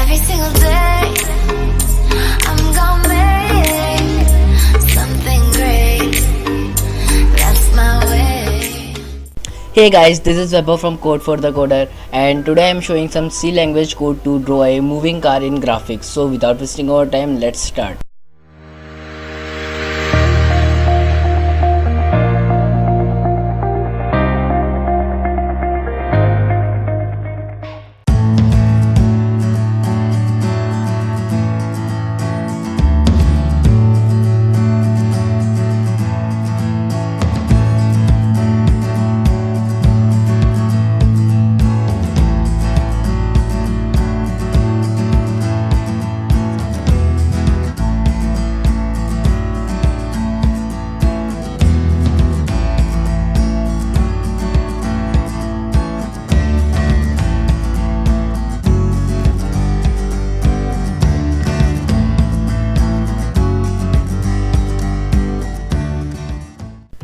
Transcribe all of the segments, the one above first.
Every single day I'm gonna make something great. That's my way. Hey guys, this is Webber from Code for the Coder, and today I am showing some C language code to draw a moving car in graphics. So without wasting our time, let's start.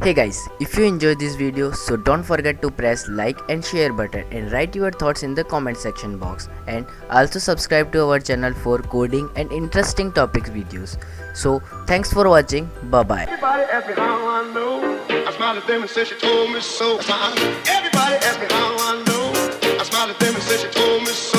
Hey guys, if you enjoyed this video, so don't forget to press like and share button and write your thoughts in the comment section box, and also subscribe to our channel for coding and interesting topics videos. So thanks for watching. Bye bye. Everybody ask me how I know. I smiled at them and said she told me so. Everybody ask me how I know. I smiled at them and said she told me so.